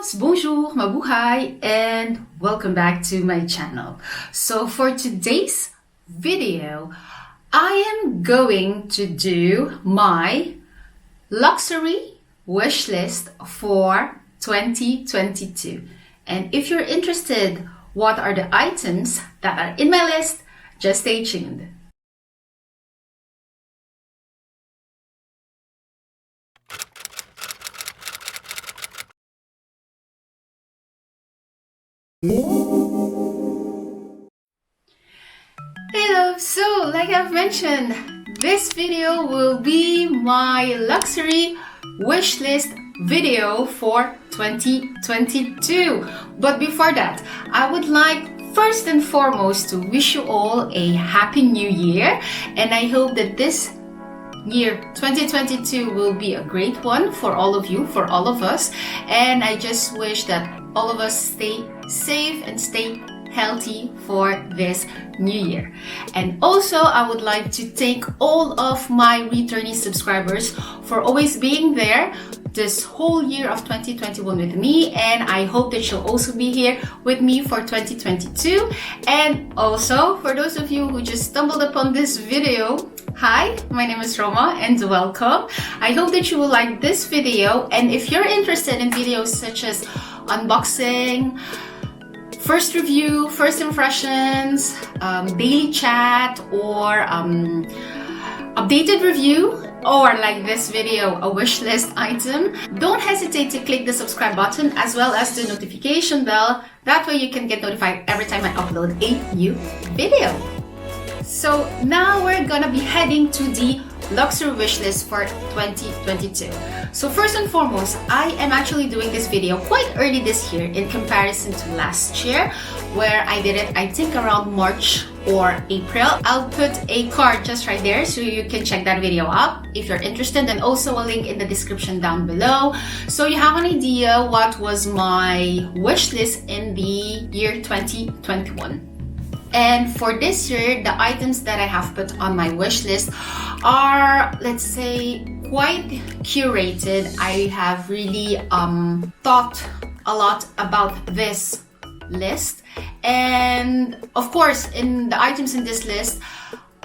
loves, bonjour, mabuhay, and welcome back to my channel. So for today's video, I am going to do my luxury wish list for 2022. And if you're interested, what are the items that are in my list, just stay tuned. Hey love, so like I've mentioned, this video will be my luxury wish list video for 2022. But before that, I would like first and foremost to wish you all a happy new year, and I hope that this year 2022 will be a great one for all of you, for all of us, and I just wish that all of us stay safe and stay healthy for this new year. And also I would like to thank all of my returning subscribers for always being there this whole year of 2021 with me, and I hope that you'll also be here with me for 2022. And also for those of you who just stumbled upon this video, hi, my name is Roma and welcome. I hope that you will like this video, and if you're interested in videos such as unboxing, first review, first impressions, daily chat, or updated review, or like this video, a wish list item, don't hesitate to click the subscribe button as well as the notification bell. That way you can get notified every time I upload a new video. So now we're gonna be heading to the luxury wish list for 2022. So first and foremost, I am actually doing this video quite early this year in comparison to last year, where I did it I think around March or April. I'll put a card just right there so you can check that video out if you're interested, and also a link in the description down below so you have an idea what was my wish list in the year 2021. And for this year, the items that I have put on my wish list are, let's say, quite curated. I have really thought a lot about this list. And of course, in the items in this list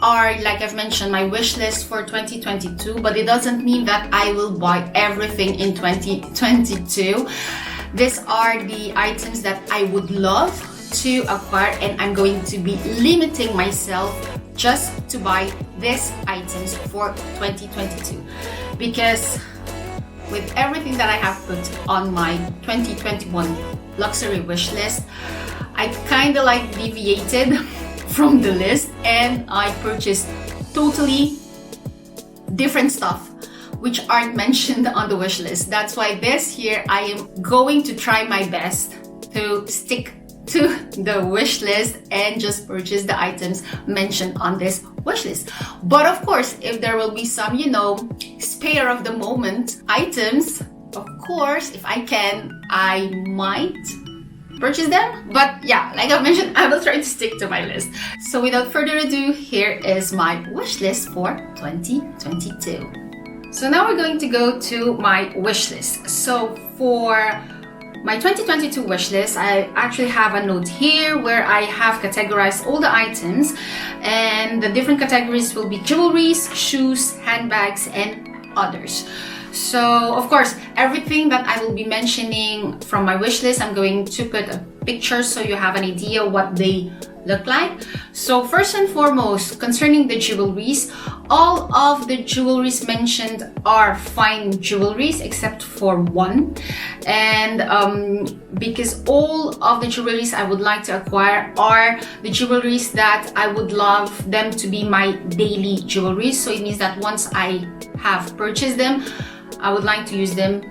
are, like I've mentioned, my wish list for 2022, but it doesn't mean that I will buy everything in 2022. These are the items that I would love to acquire, and I'm going to be limiting myself just to buy these items for 2022, because with everything that I have put on my 2021 luxury wish list, I kind of like deviated from the list and I purchased totally different stuff which aren't mentioned on the wish list. That's why this year I am going to try my best to stick to the wish list and just purchase the items mentioned on this wish list. But of course, if there will be some, spare of the moment items, of course, if I can, I might purchase them. But yeah, like I mentioned, I will try to stick to my list. So without further ado, here is my wish list for 2022. So now we're going to go to my wish list. So for my 2022 wish list, I actually have a note here where I have categorized all the items, and the different categories will be jewelries, shoes, handbags, and others. So of course, everything that I will be mentioning from my wish list, I'm going to put a picture so you have an idea what they look like. So first and foremost, concerning the jewelries, all of the jewelries mentioned are fine jewelries except for one, and because all of the jewelries I would like to acquire are the jewelries that I would love them to be my daily jewelries. So it means that once I have purchased them, I would like to use them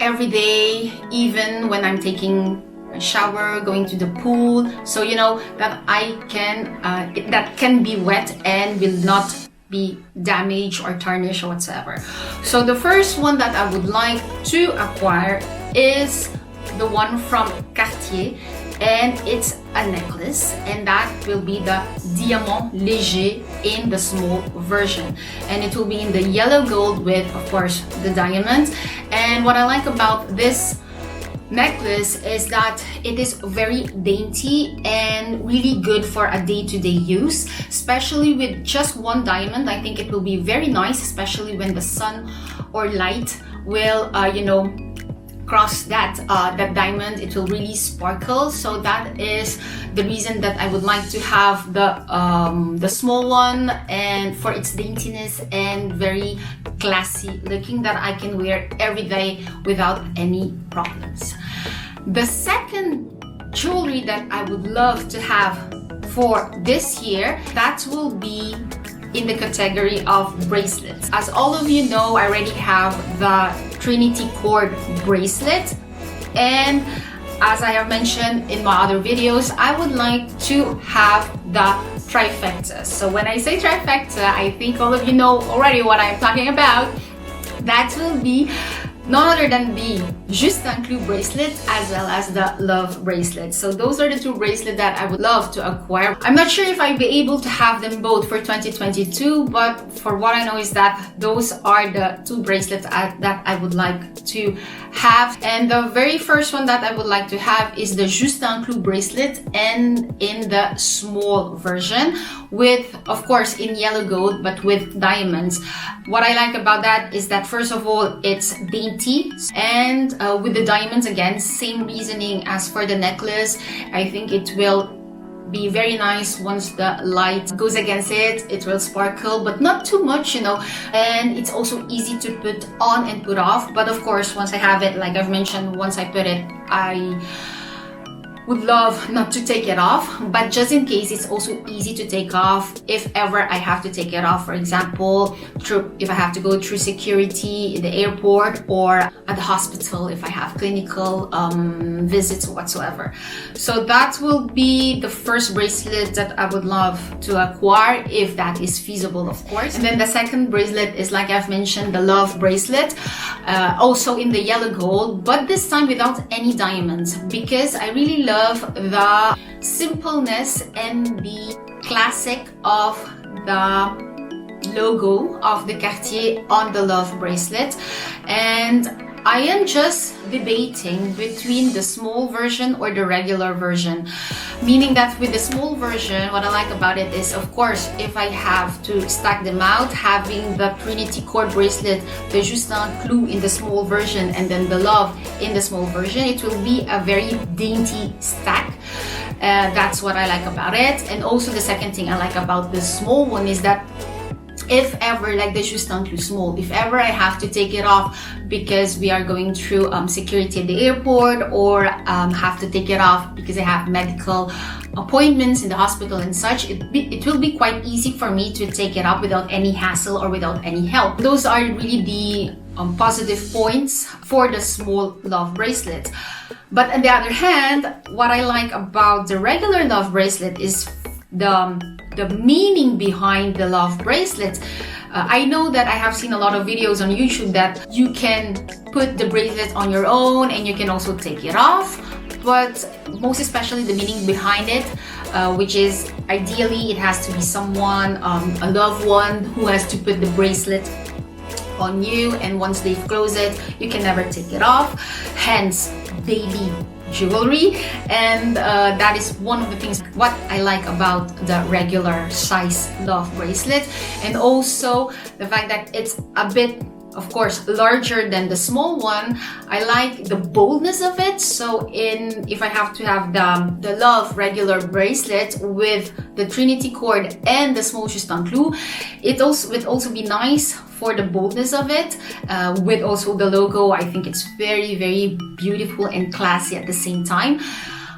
every day, even when I'm taking a shower, going to the pool, so that I can that can be wet and will not be damaged or tarnished or whatsoever. So the first one that I would like to acquire is the one from Cartier, and it's a necklace, and that will be the Diamant Léger in the small version, and it will be in the yellow gold with, of course, the diamonds. And what I like about this necklace is that it is very dainty and really good for a day-to-day use, especially with just one diamond. I think it will be very nice, especially when the sun or light will cross that diamond. It will really sparkle. So that is the reason that I would like to have the small one, and for its daintiness and very classy looking, that I can wear every day without any problems. The second jewelry that I would love to have for this year, that will be in the category of bracelets. As all of you know, I already have the Trinity cord bracelet, and as I have mentioned in my other videos, I would like to have the trifecta. So when I say trifecta, I think all of you know already what I'm talking about. That will be none other than the Juste Inclus bracelet as well as the Love bracelet. So those are the two bracelets that I would love to acquire. I'm not sure if I'll be able to have them both for 2022, but for what I know is that those are the two bracelets that I would like to have. And the very first one that I would like to have is the Juste Inclus bracelet, and in the small version with, of course, in yellow gold, but with diamonds. What I like about that is that, first of all, it's dainty, and with the diamonds, again, same reasoning as for the necklace. I think it will be very nice once the light goes against it. It will sparkle, but not too much, and it's also easy to put on and put off. But of course, once I have it, like I've mentioned, once I put it, I would love not to take it off, but just in case, it's also easy to take off if ever I have to take it off. For example, if I have to go through security in the airport or at the hospital, if I have clinical visits whatsoever. So that will be the first bracelet that I would love to acquire, if that is feasible, of course. And then the second bracelet is, like I've mentioned, the Love bracelet, also in the yellow gold, but this time without any diamonds, because I really love the simpleness and the classic of the logo of the Cartier on the Love bracelet. And I am just debating between the small version or the regular version, meaning that with the small version, what I like about it is, of course, if I have to stack them out, having the Trinity cord bracelet, the Juste Inclus in the small version, and then the Love in the small version, it will be a very dainty stack. That's what I like about it. And also the second thing I like about the small one is that if ever, like the Juste Inclus small, if ever I have to take it off because we are going through security at the airport, or have to take it off because I have medical appointments in the hospital and such, it will be quite easy for me to take it off without any hassle or without any help. Those are really the positive points for the small Love bracelet. But on the other hand, what I like about the regular Love bracelet is the meaning behind the Love bracelet. I know that I have seen a lot of videos on YouTube that you can put the bracelet on your own and you can also take it off, but most especially the meaning behind it, which is ideally it has to be someone, a loved one, who has to put the bracelet on you, and once they've closed it, you can never take it off, hence daily jewelry. And that is one of the things what I like about the regular size Love bracelet, and also the fact that it's a bit, of course, larger than the small one. I like the boldness of it. So if I have to have the Love regular bracelet with the Trinity cord and the small Juste Inclus, it would also be nice for the boldness of it, with also the logo. I think it's very, very beautiful and classy at the same time.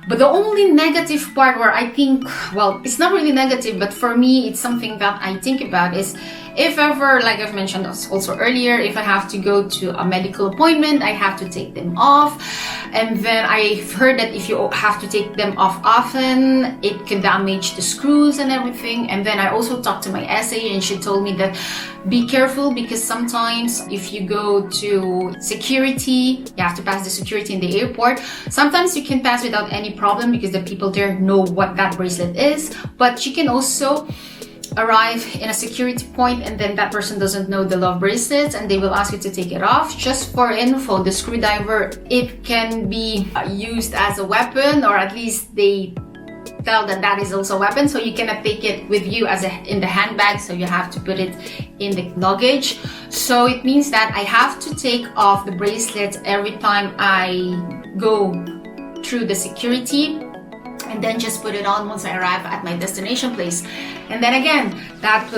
But the only negative part where I think, well, it's not really negative, but for me, it's something that I think about is, if ever, like I've mentioned also earlier, if I have to go to a medical appointment, I have to take them off. And then I've heard that if you have to take them off often, it can damage the screws and everything. And then I also talked to my SA, and she told me that be careful, because sometimes if you go to security, you have to pass the security in the airport. Sometimes you can pass without any problem because the people there know what that bracelet is, but you can also arrive in a security point and then that person doesn't know the love bracelets and they will ask you to take it off. Just for info, the screwdriver, it can be used as a weapon, or at least they tell that that is also a weapon, so you cannot take it with you as in the handbag, so you have to put it in the luggage. So it means that I have to take off the bracelets every time I go through the security, and then just put it on once I arrive at my destination place. And then again, that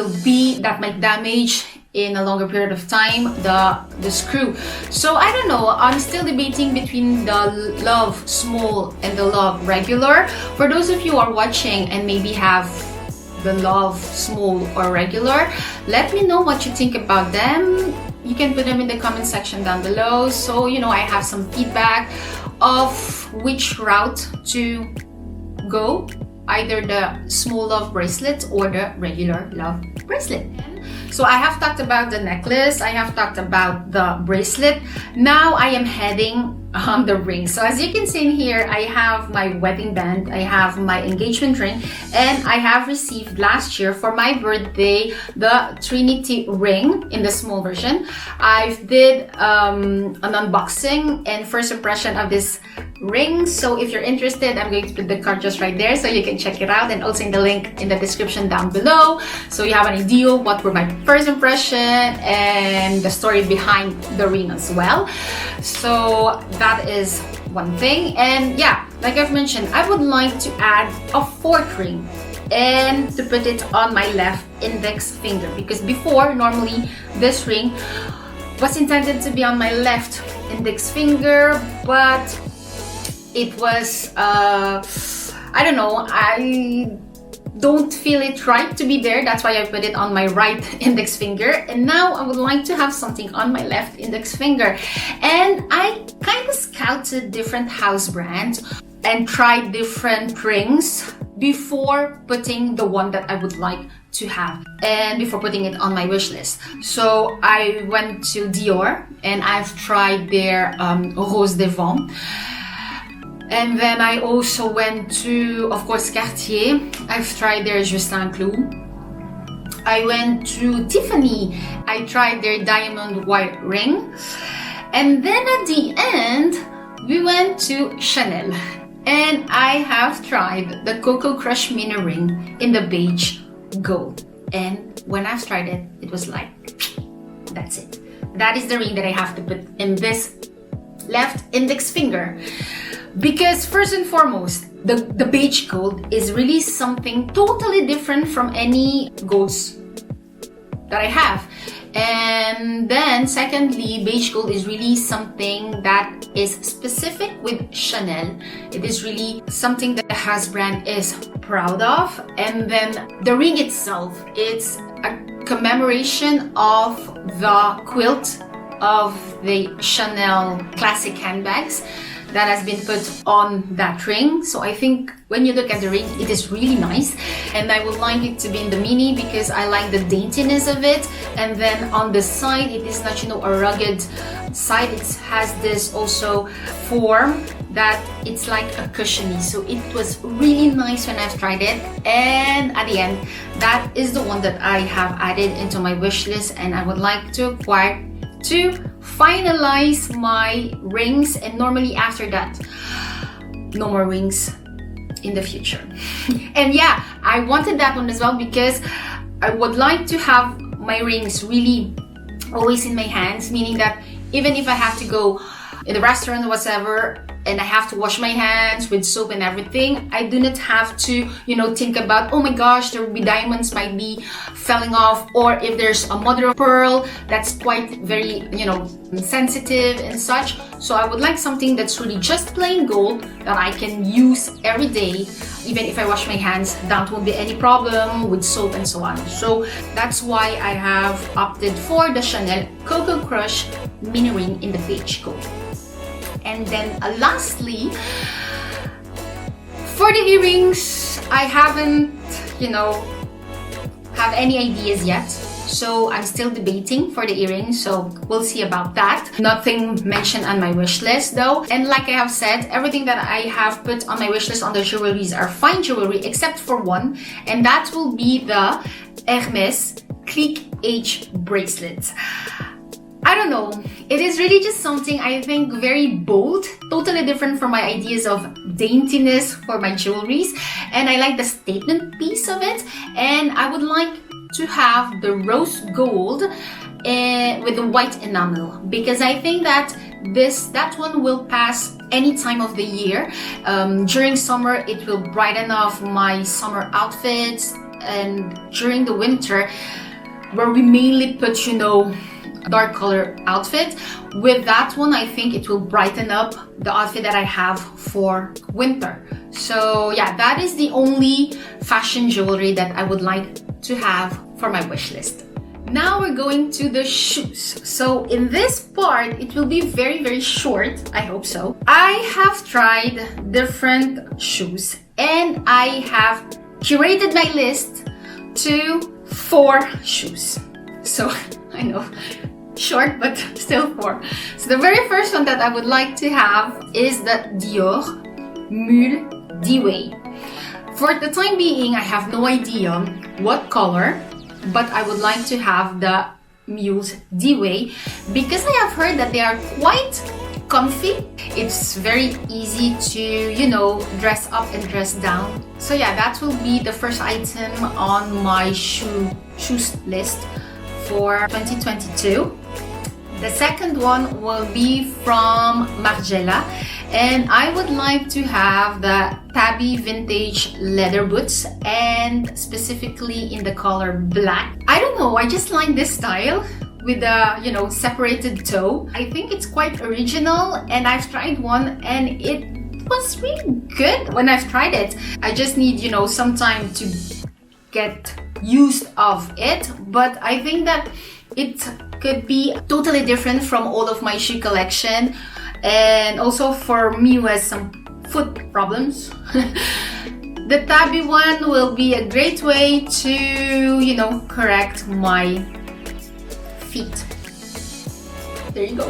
might damage in a longer period of time the screw. So I don't know, I'm still debating between the Love Small and the Love Regular. For those of you who are watching and maybe have the Love Small or Regular, let me know what you think about them. You can put them in the comment section down below, so you know I have some feedback of which route to go, either the small love bracelet or the regular love bracelet. So I have talked about the necklace, I have talked about the bracelet. Now I am heading on the ring. So as you can see in here, I have my wedding band, I have my engagement ring, and I have received last year for my birthday the Trinity ring in the small version. I did an unboxing and first impression of this ring. So if you're interested, I'm going to put the card just right there so you can check it out, and also in the link in the description down below, so you have an idea what were my first impression and the story behind the ring as well. So that is one thing. And yeah, like I've mentioned, I would like to add a fourth ring and to put it on my left index finger, because before, normally this ring was intended to be on my left index finger, but it was I don't know, I don't feel it right to be there. That's why I put it on my right index finger, and now I would like to have something on my left index finger. And I kind of scouted different house brands and tried different rings before putting the one that I would like to have, and before putting it on my wish list. So I went to Dior and I've tried their Rose des Vents. And then I also went to, of course, Cartier. I've tried their Justin Clou. I went to Tiffany. I tried their diamond white ring. And then at the end, we went to Chanel. And I have tried the Coco Crush mini ring in the beige gold. And when I've tried it, it was like, that's it. That is the ring that I have to put in this left index finger. Because first and foremost, the beige gold is really something totally different from any golds that I have. And then secondly, beige gold is really something that is specific with Chanel. It is really something that the house brand is proud of. And then the ring itself, it's a commemoration of the quilt of the Chanel classic handbags that has been put on that ring. So I think when you look at the ring, it is really nice, and I would like it to be in the mini because I like the daintiness of it. And then on the side, it is not, you know, a rugged side. It has this also form that it's like a cushiony. So it was really nice when I've tried it. And at the end, that is the one that I have added into my wish list, and I would like to acquire to finalize my rings. And normally after that, no more rings in the future. And yeah, I wanted that one as well because I would like to have my rings really always in my hands, meaning that even if I have to go in the restaurant or whatever and I have to wash my hands with soap and everything, I do not have to, you know, think about, oh my gosh, there will be diamonds might be falling off, or if there's a mother of pearl that's quite very, you know, sensitive and such. So I would like something that's really just plain gold that I can use every day. Even if I wash my hands, that won't be any problem with soap and so on. So that's why I have opted for the Chanel Coco Crush mini ring in the beige gold. And then lastly, for the earrings, I haven't, you know, have any ideas yet. So I'm still debating for the earrings, so we'll see about that. Nothing mentioned on my wish list though. And like I have said, everything that I have put on my wish list on the jewelries are fine jewelry except for one, and that will be the Hermes Click H bracelet. I don't know, it is really just something I think very bold, totally different from my ideas of daintiness for my jewelries, and I like the statement piece of it. And I would like to have the rose gold with the white enamel, because I think that that one will pass any time of the year. During summer it will brighten up my summer outfits, and during the winter, where we mainly put, you know, dark color outfit, with that one I think it will brighten up the outfit that I have for winter. So yeah, that is the only fashion jewelry that I would like to have for my wish list. Now we're going to the shoes. So in this part it will be very short, I hope so. I have tried different shoes and I have curated my list to 4 shoes. So I know, short but still 4. So the very first one that I would like to have is the Dior Mule D-Way. For the time being, I have no idea what color, but I would like to have the Mules D-Way because I have heard that they are quite comfy. It's very easy to, you know, dress up and dress down. So yeah, that will be the first item on my shoes list for 2022. The second one will be from Margiela, and I would like to have the Tabby vintage leather boots, and specifically in the color black. I don't know, I just like this style with the, you know, separated toe. I think it's quite original, and I've tried one and it was really good when I've tried it. I just need, you know, some time to get used of it, but I think that it could be totally different from all of my shoe collection, and also for me who has some foot problems. The tabby one will be a great way to, you know, correct my feet. There you go.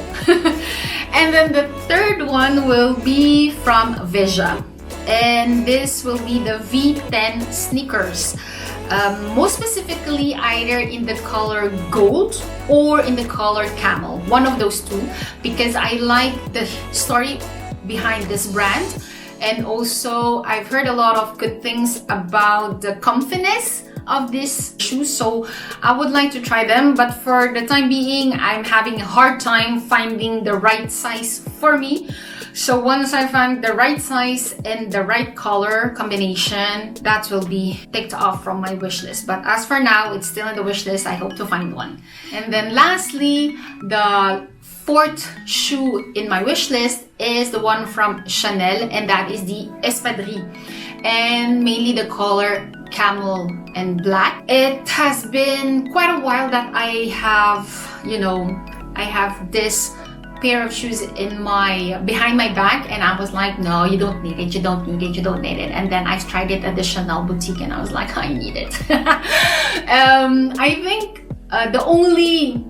And then the third one will be from Veja, and this will be the V10 sneakers. Most specifically either in the color gold or in the color camel, one of those two, because I like the story behind this brand, and also I've heard a lot of good things about the comfiness of these shoes, so I would like to try them. But for the time being, I'm having a hard time finding the right size for me. So once I find the right size and the right color combination, that will be ticked off from my wish list. But as for now, it's still in the wish list. I hope to find one. And then lastly, the 4th shoe in my wish list is the one from Chanel, and that is the Espadrille, and mainly the color camel and black. It has been quite a while that I have, you know, I have this pair of shoes in behind my back, and I was like, no, you don't need it, you don't need it, you don't need it. And then I tried it at the Chanel boutique and I was like, I need it. I think the only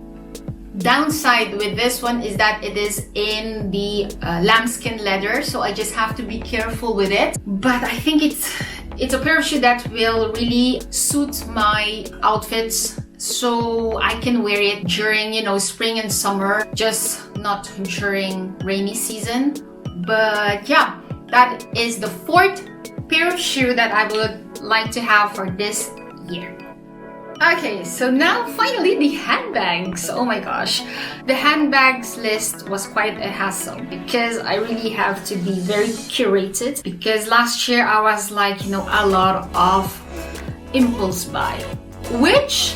downside with this one is that it is in the lambskin leather, so I just have to be careful with it. But I think it's a pair of shoes that will really suit my outfits, so I can wear it during, you know, spring and summer, just not during rainy season. But yeah, that is the 4th pair of shoe that I would like to have for this year. Okay, so now finally the handbags. Oh my gosh, the handbags list was quite a hassle because I really have to be very curated, because last year I was like, you know, a lot of impulse buy, which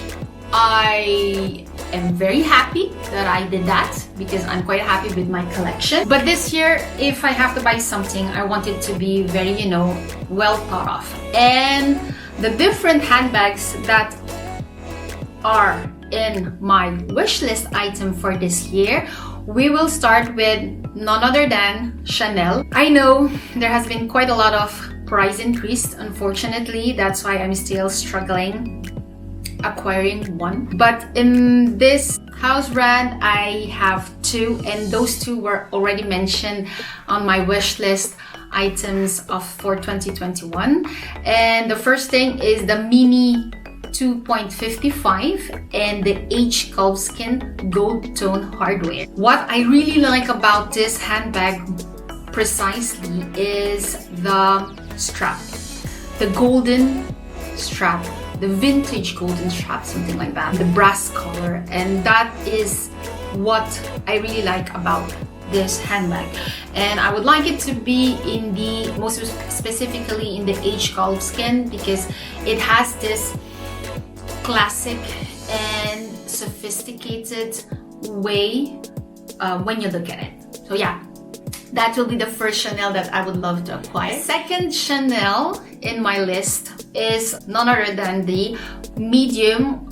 I am very happy that I did that because I'm quite happy with my collection. But this year, if I have to buy something, I want it to be very, you know, well thought of. And the different handbags that are in my wish list item for this year, we will start with none other than Chanel. I know there has been quite a lot of price increase, unfortunately. That's why I'm still struggling acquiring one. But in this house brand, I have 2, and those 2 were already mentioned on my wish list items for 2021. And the first thing is the mini 2.55 and the H calfskin gold tone hardware. What I really like about this handbag precisely is the strap, the golden strap, the vintage golden strap, something like that, the brass collar, and that is what I really like about this handbag. And I would like it to be in the, most specifically in the H calfskin, because it has this classic and sophisticated way when you look at it. So yeah, that will be the first Chanel that I would love to acquire. Second Chanel in my list is none other than the medium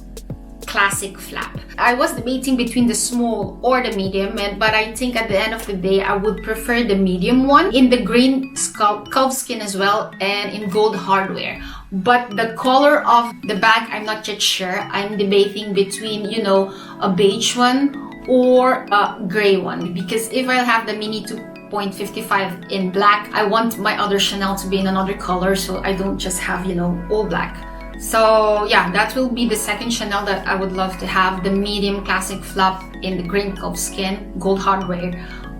classic flap. I was debating between the small or the medium, but I think at the end of the day I would prefer the medium one in the green calfskin as well and in gold hardware. But the color of the bag, I'm not yet sure. I'm debating between, you know, a beige one or a gray one, because if I have the mini 2.55 in black, I want my other Chanel to be in another color, so I don't just have, you know, all black. So yeah, that will be the second Chanel that I would love to have, the medium classic flap in the green calfskin, gold hardware,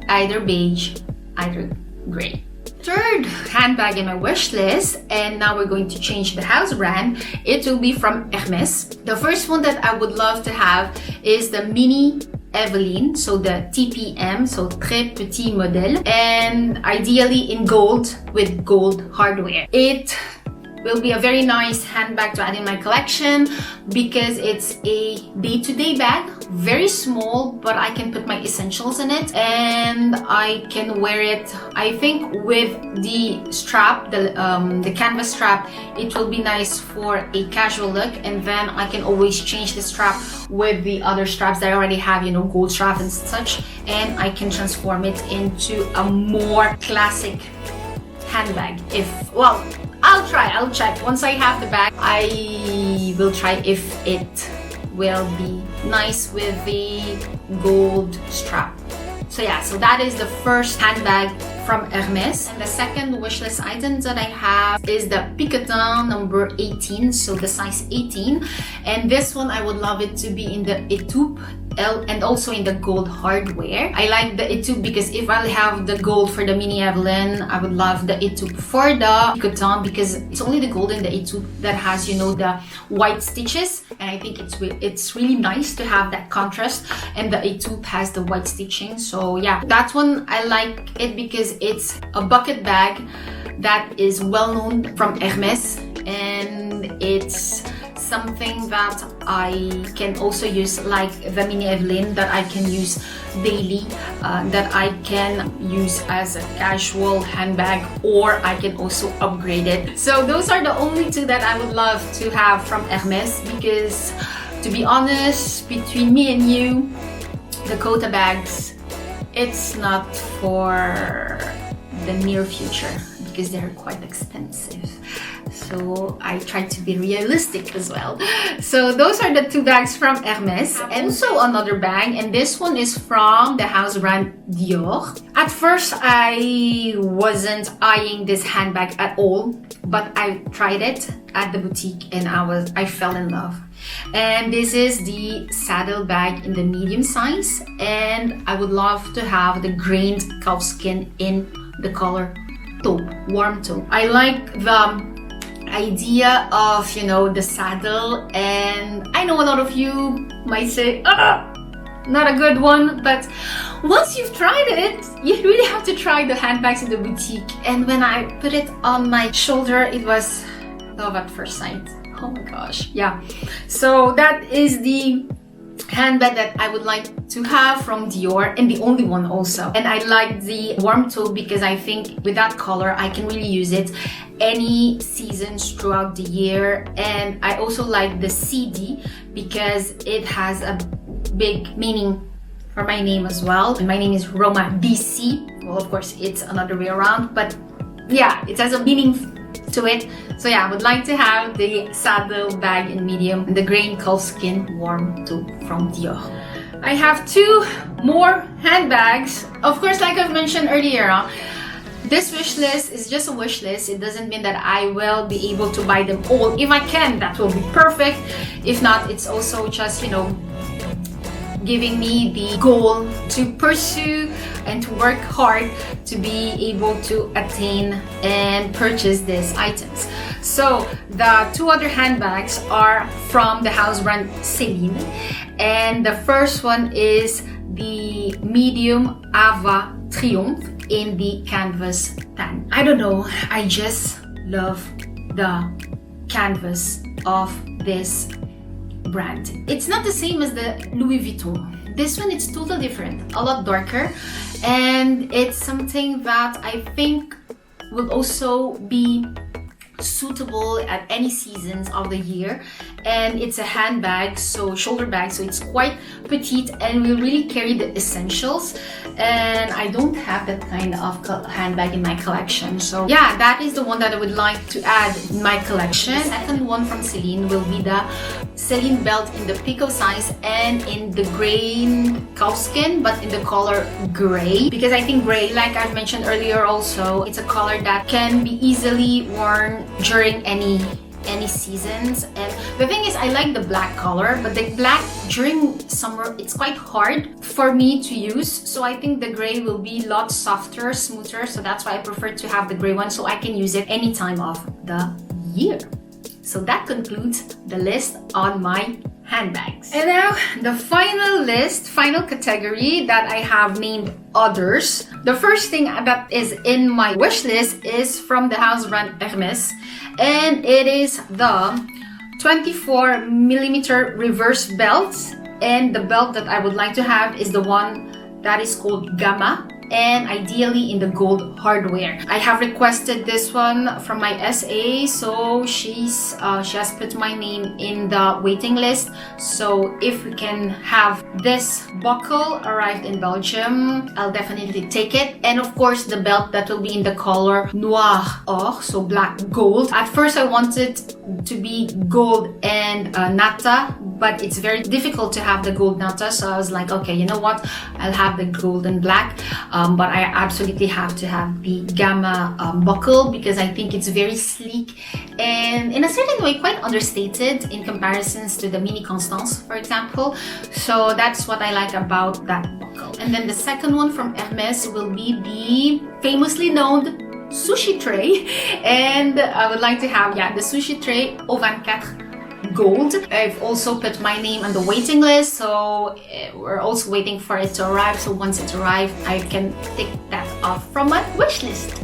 either beige, either gray. Third handbag in my wish list, and now we're going to change the house brand. It will be from Hermès. The first one that I would love to have is the mini Evelyn, so the TPM, so très petit modèle, and ideally in gold with gold hardware. It will be a very nice handbag to add in my collection because it's a day-to-day bag, very small, but I can put my essentials in it and I can wear it. I think with the strap, the canvas strap, it will be nice for a casual look, and then I can always change the strap with the other straps that I already have, you know, gold strap and such, and I can transform it into a more classic handbag. Well, I'll check. Once I have the bag, I will try if it will be nice with the gold strap. So yeah, so that is the first handbag from Hermès. And the second wishlist item that I have is the Picotin number 18, so the size 18. And this one, I would love it to be in the étoupe and also in the gold hardware. I like the étoupe because if I have the gold for the mini Evelyn, I would love the étoupe for the Picotin because it's only the gold in the étoupe that has, you know, the white stitches, and I think it's really nice to have that contrast, and the étoupe has the white stitching. So yeah, that one I like it because it's a bucket bag that is well known from Hermès, and it's something that I can also use, like the mini Evelyn that I can use daily, that I can use as a casual handbag, or I can also upgrade it. So those are the only two that I would love to have from Hermès, because to be honest, between me and you, the Kota bags, it's not for the near future because they're quite expensive. So I try to be realistic as well. So those are the two bags from Hermès, and also another bag, and this one is from the house brand Dior. At first I wasn't eyeing this handbag at all, but I tried it at the boutique and I fell in love. And this is the saddle bag in the medium size, and I would love to have the grained calfskin in the color taupe, warm taupe. I like the idea of, you know, the saddle, and I know a lot of you might say, not a good one, but once you've tried it, you really have to try the handbags in the boutique. And when I put it on my shoulder, it was love at first sight. Oh my gosh, yeah. So that is the handbag that I would like to have from Dior, and the only one also. And I like the warm taupe because I think with that color I can really use it any seasons throughout the year. And I also like the CD because it has a big meaning for my name as well. And my name is Roma D.C. Well, of course it's another way around, but yeah, it has a meaning to it. So yeah, I would like to have the saddle bag in medium, the grain calfskin warm taupe from Dior. I have two more handbags. Of course, like I've mentioned earlier, This wish list is just a wish list. It doesn't mean that I will be able to buy them all. If I can, that will be perfect. If not, it's also just, you know, giving me the goal to pursue and to work hard to be able to attain and purchase these items. So the two other handbags are from the house brand Celine, and the first one is the medium Ava Triomphe in the canvas tan. I don't know, I just love the canvas of this brand. It's not the same as the Louis Vuitton. This one, it's totally different, a lot darker, and it's something that I think will also be suitable at any seasons of the year. And it's a handbag, so shoulder bag, so it's quite petite and will really carry the essentials. And I don't have that kind of handbag in my collection, so yeah, that is the one that I would like to add in my collection. The second one from Celine will be the Celine belt in the Pico size and in the grain calfskin, but in the color gray, because I think gray, like I've mentioned earlier also, it's a color that can be easily worn during any seasons. And the thing is, I like the black color, but the black during summer, it's quite hard for me to use, so I think the gray will be a lot softer, smoother, so that's why I prefer to have the gray one, so I can use it any time of the year. So that concludes the list on my handbags. And now the final category that I have named others. The first thing that is in my wish list is from the house brand Hermes, and it is the 24mm reverse belt. And the belt that I would like to have is the one that is called Gamma, and ideally in the gold hardware. I have requested this one from my SA, so she has put my name in the waiting list. So if we can have this buckle arrived in Belgium, I'll definitely take it. And of course the belt that will be in the color noir or, so black gold. At first I wanted to be gold and nata, but it's very difficult to have the gold nata, so I was like, okay, you know what, I'll have the gold and black. But I absolutely have to have the Gamma buckle, because I think it's very sleek and in a certain way quite understated in comparisons to the Mini Constance, for example. So that's what I like about that buckle. And then the second one from Hermes will be the famously known sushi tray, and I would like to have, yeah, the sushi tray au 24 gold. I've also put my name on the waiting list, so we're also waiting for it to arrive. So once it arrives, I can take that off from my wish list.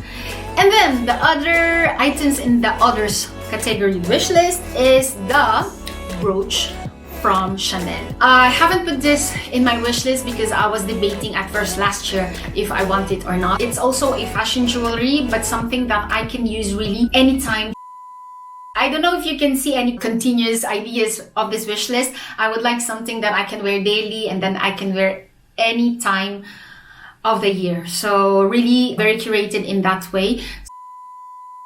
And then the other items in the others category wish list is the brooch from Chanel. I haven't put this in my wish list because I was debating at first last year if I want it or not. It's also a fashion jewelry, but something that I can use really anytime. I don't know if you can see any continuous ideas of this wish list. I would like something that I can wear daily and then I can wear any time of the year. So really very curated in that way.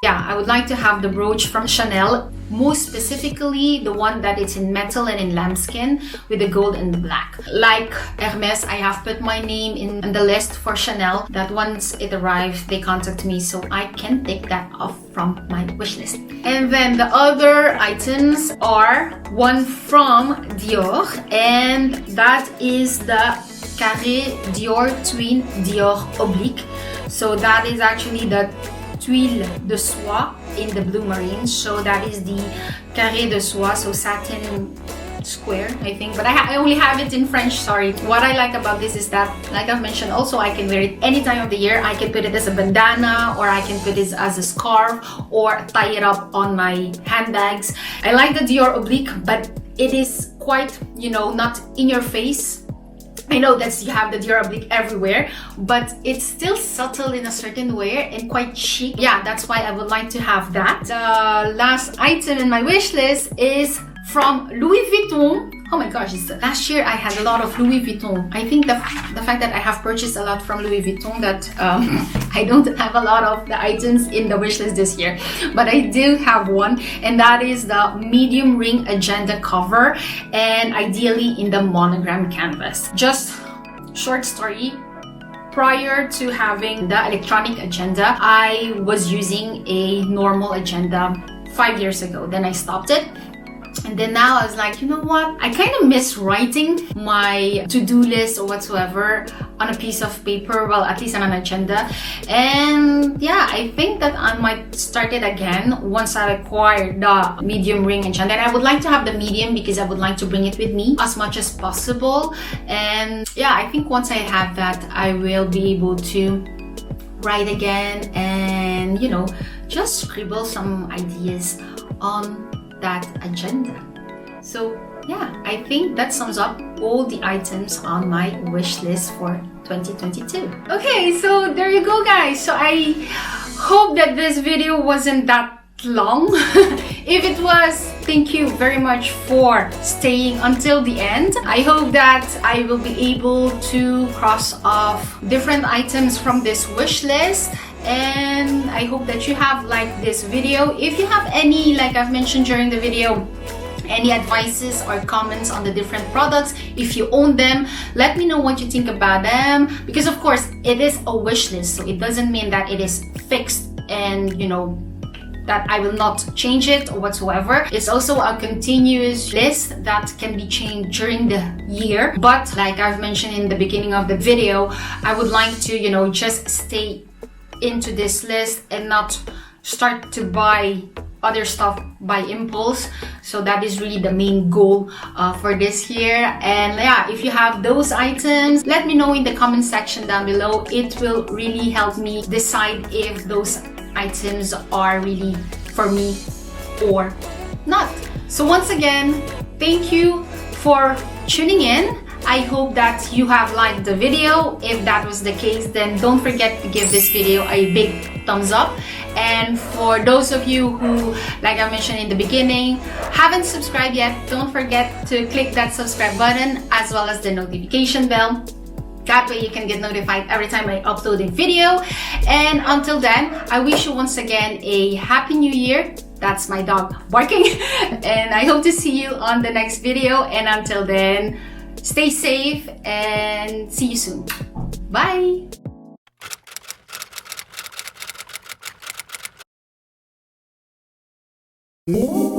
Yeah, I would like to have the brooch from Chanel, most specifically the one that is in metal and in lambskin with the gold and the black. Like Hermes, I have put my name in the list for Chanel, that once it arrives, they contact me, so I can take that off from my wish list. And then the other items are one from Dior, and that is the Carré Dior Twin Dior Oblique. So that is actually the tuile de soie in the blue marine, so that is the carré de soie, so satin square, I think, but I only have it in French, sorry. What I like about this is that, like I've mentioned, also I can wear it any time of the year. I can put it as a bandana, or I can put it as a scarf, or tie it up on my handbags. I like the Dior Oblique, but it is quite, you know, not in your face. I know that you have the Dior Oblique everywhere, but it's still subtle in a certain way and quite chic. Yeah, that's why I would like to have that. The last item in my wish list is from Louis Vuitton. Oh my gosh, last year I had a lot of Louis Vuitton. I think the fact that I have purchased a lot from Louis Vuitton that I don't have a lot of the items in the wish list this year, but I do have one, and that is the medium ring agenda cover, and ideally in the monogram canvas. Just short story, prior to having the electronic agenda, I was using a normal agenda 5 years ago. Then I stopped it. And then now I was like, you know what? I kind of miss writing my to-do list or whatsoever on a piece of paper, well, at least on an agenda. And yeah, I think that I might start it again once I acquire the medium ring agenda. And I would like to have the medium because I would like to bring it with me as much as possible. And yeah, I think once I have that, I will be able to write again and, you know, just scribble some ideas on that agenda. So yeah, I think that sums up all the items on my wish list for 2022. Okay, so there you go, guys. So I hope that this video wasn't that long. If it was, thank you very much for staying until the end. I hope that I will be able to cross off different items from this wish list. And I hope that you have liked this video. If you have any, like I've mentioned during the video, any advices or comments on the different products, if you own them, let me know what you think about them. Because of course, it is a wish list, so it doesn't mean that it is fixed and, you know, that I will not change it or whatsoever. It's also a continuous list that can be changed during the year. But like I've mentioned in the beginning of the video, I would like to, you know, just stay into this list and not start to buy other stuff by impulse. So that is really the main goal for this year. And yeah, if you have those items, let me know in the comment section down below. It will really help me decide if those items are really for me or not. So once again, thank you for tuning in. I hope that you have liked the video. If that was the case, then don't forget to give this video a big thumbs up. And for those of you who, like I mentioned in the beginning, haven't subscribed yet, don't forget to click that subscribe button as well as the notification bell. That way you can get notified every time I upload a video. And until then, I wish you once again a happy new year. That's my dog barking. And I hope to see you on the next video. And until then, stay safe and see you soon. Bye! Ooh.